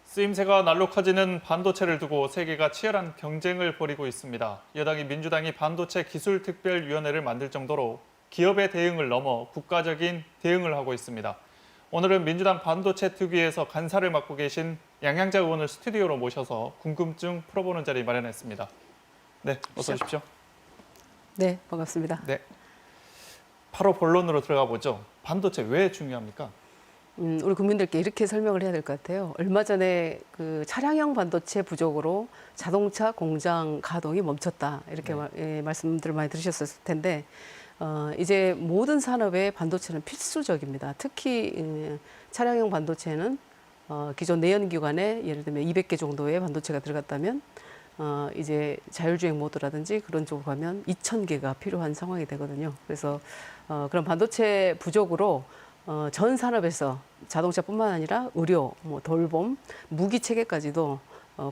쓰임새가 날로 커지는 반도체를 두고 세계가 치열한 경쟁을 벌이고 있습니다. 여당이 민주당이 반도체 기술특별위원회를 만들 정도로 기업의 대응을 넘어 국가적인 대응을 하고 있습니다. 오늘은 민주당 반도체 특위에서 간사를 맡고 계신 양양자 의원을 스튜디오로 모셔서 궁금증 풀어보는 자리 마련했습니다. 네, 어서 오십시오. 네, 반갑습니다. 네, 바로 본론으로 들어가 보죠. 반도체 왜 중요합니까? 우리 국민들께 이렇게 설명을 해야 될 것 같아요. 얼마 전에 그 차량형 반도체 부족으로 자동차 공장 가동이 멈췄다. 이렇게 말씀들을 많이 들으셨을 텐데, 이제 모든 산업에 반도체는 필수적입니다. 특히 차량형 반도체는 기존 내연기관에 예를 들면 200개 정도의 반도체가 들어갔다면, 이제 자율주행 모드라든지 그런 쪽으로 가면 2,000개가 필요한 상황이 되거든요. 그래서 그런 반도체 부족으로 전 산업에서 자동차뿐만 아니라 의료, 돌봄, 무기 체계까지도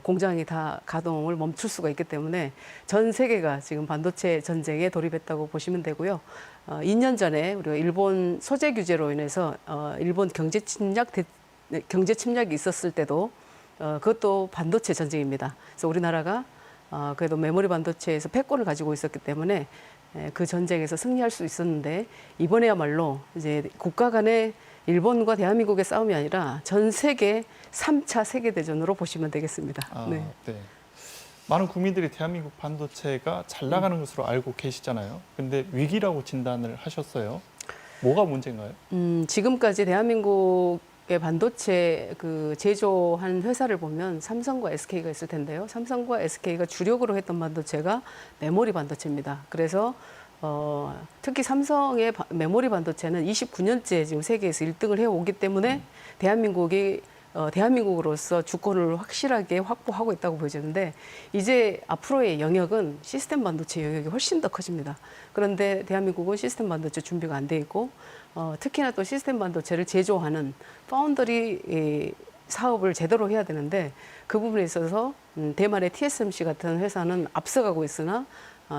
공장이 다 가동을 멈출 수가 있기 때문에 전 세계가 지금 반도체 전쟁에 돌입했다고 보시면 되고요. 2년 전에 우리가 일본 소재 규제로 인해서 일본 경제 침략이 있었을 때도 그것도 반도체 전쟁입니다. 그래서 우리나라가 그래도 메모리 반도체에서 패권을 가지고 있었기 때문에 그 전쟁에서 승리할 수 있었는데, 이번에야말로 이제 국가 간의 일본과 대한민국의 싸움이 아니라 전 세계 3차 세계대전으로 보시면 되겠습니다. 네. 많은 국민들이 대한민국 반도체가 잘 나가는 것으로 알고 계시잖아요. 근데 위기라고 진단을 하셨어요. 뭐가 문제인가요? 지금까지 대한민국의 반도체 그 제조한 회사를 보면 삼성과 SK가 있을 텐데요. 삼성과 SK가 주력으로 했던 반도체가 메모리 반도체입니다. 그래서 특히 삼성의 메모리 반도체는 29년째 지금 세계에서 1등을 해오기 때문에 대한민국으로서 주권을 확실하게 확보하고 있다고 보여지는데, 이제 앞으로의 영역은 시스템 반도체 영역이 훨씬 더 커집니다. 그런데 대한민국은 시스템 반도체 준비가 안 돼 있고, 특히나 또 시스템 반도체를 제조하는 파운더리 사업을 제대로 해야 되는데, 그 부분에 있어서 대만의 TSMC 같은 회사는 앞서가고 있으나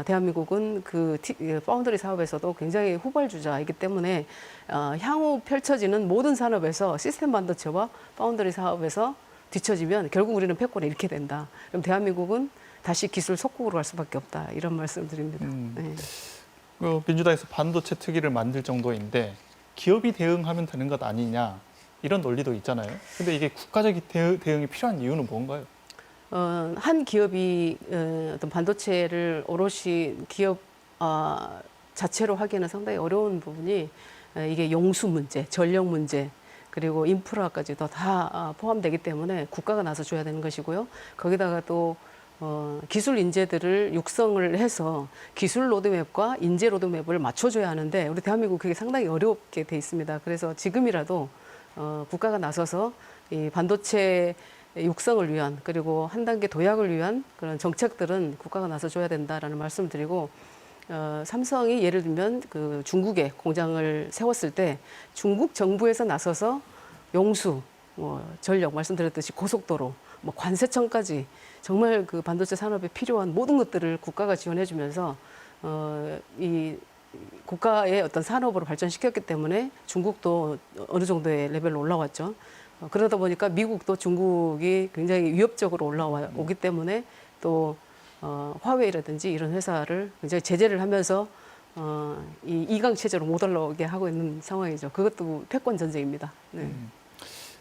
대한민국은 그 파운드리 사업에서도 굉장히 후발주자이기 때문에 향후 펼쳐지는 모든 산업에서 시스템 반도체와 파운드리 사업에서 뒤처지면 결국 우리는 패권을 잃게 된다. 그럼 대한민국은 다시 기술 속국으로 갈 수밖에 없다. 이런 말씀을 드립니다. 네. 민주당에서 반도체 특위를 만들 정도인데 기업이 대응하면 되는 것 아니냐, 이런 논리도 있잖아요. 근데 이게 국가적인 대응이 필요한 이유는 뭔가요? 한 기업이 어떤 반도체를 오롯이 기업 자체로 하기에는 상당히 어려운 부분이 이게 용수 문제, 전력 문제, 그리고 인프라까지도 다 포함되기 때문에 국가가 나서줘야 되는 것이고요. 거기다가 또 기술 인재들을 육성을 해서 기술 로드맵과 인재 로드맵을 맞춰줘야 하는데, 우리 대한민국 그게 상당히 어렵게 돼 있습니다. 그래서 지금이라도 국가가 나서서 이 반도체 육성을 위한, 그리고 한 단계 도약을 위한 그런 정책들은 국가가 나서줘야 된다라는 말씀을 드리고, 삼성이 예를 들면 그 중국에 공장을 세웠을 때 중국 정부에서 나서서 용수, 전력 말씀드렸듯이 고속도로, 관세청까지 정말 그 반도체 산업에 필요한 모든 것들을 국가가 지원해주면서 이 국가의 어떤 산업으로 발전시켰기 때문에 중국도 어느 정도의 레벨로 올라왔죠. 그러다 보니까 미국도 중국이 굉장히 위협적으로 올라오기 때문에 또 화웨이라든지 이런 회사를 굉장히 제재를 하면서 이 이강 체제로 못 올라오게 하고 있는 상황이죠. 그것도 패권 전쟁입니다. 네.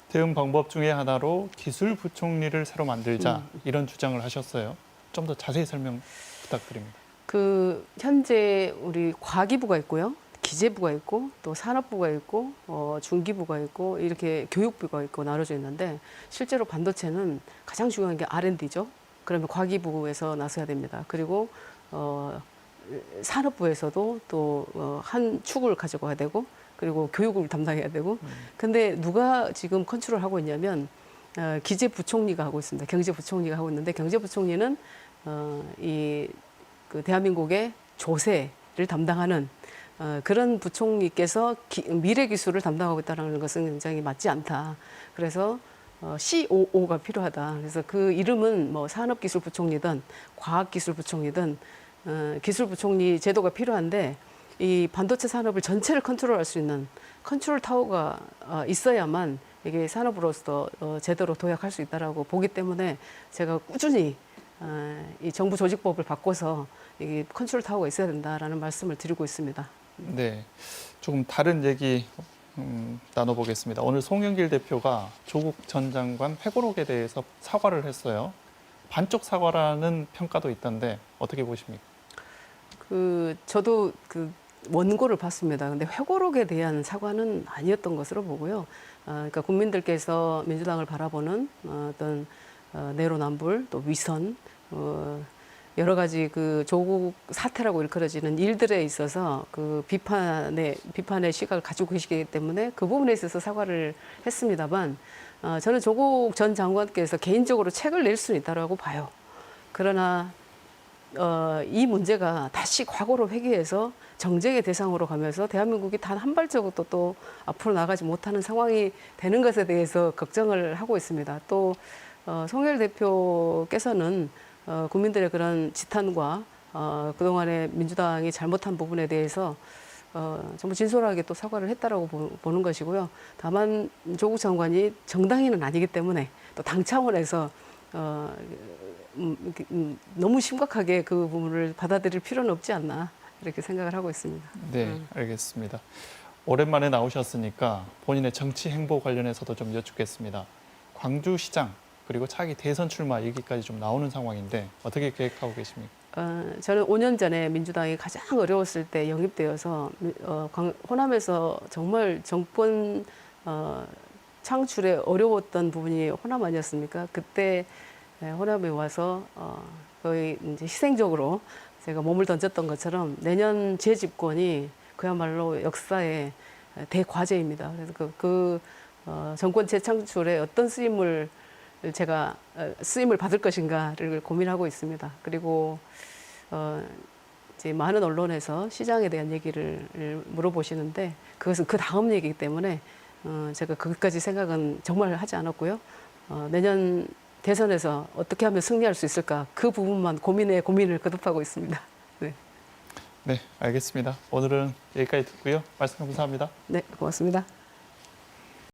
대응 방법 중에 하나로 기술 부총리를 새로 만들자, 이런 주장을 하셨어요. 좀 더 자세히 설명 부탁드립니다. 그 현재 우리 과기부가 있고요. 기재부가 있고 또 산업부가 있고 중기부가 있고 이렇게 교육부가 있고 나눠져 있는데, 실제로 반도체는 가장 중요한 게 R&D죠. 그러면 과기부에서 나서야 됩니다. 그리고 산업부에서도 또 한 축을 가져가야 되고, 그리고 교육을 담당해야 되고. 근데 누가 지금 컨트롤하고 있냐면 기재부총리가 하고 있습니다. 경제부총리가 하고 있는데, 경제부총리는 그 대한민국의 조세를 담당하는 그런 부총리께서 미래 기술을 담당하고 있다는 것은 굉장히 맞지 않다. 그래서 COO가 필요하다. 그래서 그 이름은 뭐 산업기술부총리든 과학기술부총리든 기술부총리 제도가 필요한데, 이 반도체 산업을 전체를 컨트롤할 수 있는 컨트롤 타워가 있어야만 이게 산업으로서 제대로 도약할 수 있다라고 보기 때문에 제가 꾸준히 이 정부 조직법을 바꿔서 이게 컨트롤 타워가 있어야 된다라는 말씀을 드리고 있습니다. 네, 조금 다른 얘기 나눠보겠습니다. 오늘 송영길 대표가 조국 전 장관 회고록에 대해서 사과를 했어요. 반쪽 사과라는 평가도 있던데 어떻게 보십니까? 저도 원고를 봤습니다. 근데 회고록에 대한 사과는 아니었던 것으로 보고요. 그러니까 국민들께서 민주당을 바라보는 어떤 내로남불 또 위선 여러 가지 조국 사태라고 일컬어지는 일들에 있어서 비판의 시각을 가지고 계시기 때문에 그 부분에 있어서 사과를 했습니다만 저는 조국 전 장관께서 개인적으로 책을 낼 수는 있다고 봐요. 그러나 이 문제가 다시 과거로 회귀해서 정쟁의 대상으로 가면서 대한민국이 단 한 발자국도 또 앞으로 나가지 못하는 상황이 되는 것에 대해서 걱정을 하고 있습니다. 또 송영길 대표께서는 국민들의 그런 지탄과 그동안에 민주당이 잘못한 부분에 대해서 정말 진솔하게 또 사과를 했다라고 보는 것이고요. 다만 조국 장관이 정당인은 아니기 때문에 또 당 차원에서 너무 심각하게 그 부분을 받아들일 필요는 없지 않나 이렇게 생각을 하고 있습니다. 네, 알겠습니다. 오랜만에 나오셨으니까 본인의 정치 행보 관련해서도 좀 여쭙겠습니다. 광주시장 그리고 차기 대선 출마 얘기까지 좀 나오는 상황인데 어떻게 계획하고 계십니까? 저는 5년 전에 민주당이 가장 어려웠을 때 영입되어서 호남에서 정말 정권 창출에 어려웠던 부분이 호남 아니었습니까? 그때 호남에 와서 거의 이제 희생적으로 제가 몸을 던졌던 것처럼 내년 재집권이 그야말로 역사의 대과제입니다. 그래서 정권 재창출에 어떤 쓰임을 받을 것인가를 고민하고 있습니다. 그리고 이제 많은 언론에서 시장에 대한 얘기를 물어보시는데 그것은 그 다음 얘기이기 때문에 제가 그것까지 생각은 정말 하지 않았고요. 내년 대선에서 어떻게 하면 승리할 수 있을까 그 부분만 고민을 거듭하고 있습니다. 네. 네, 알겠습니다. 오늘은 여기까지 듣고요. 말씀 감사합니다. 네, 고맙습니다.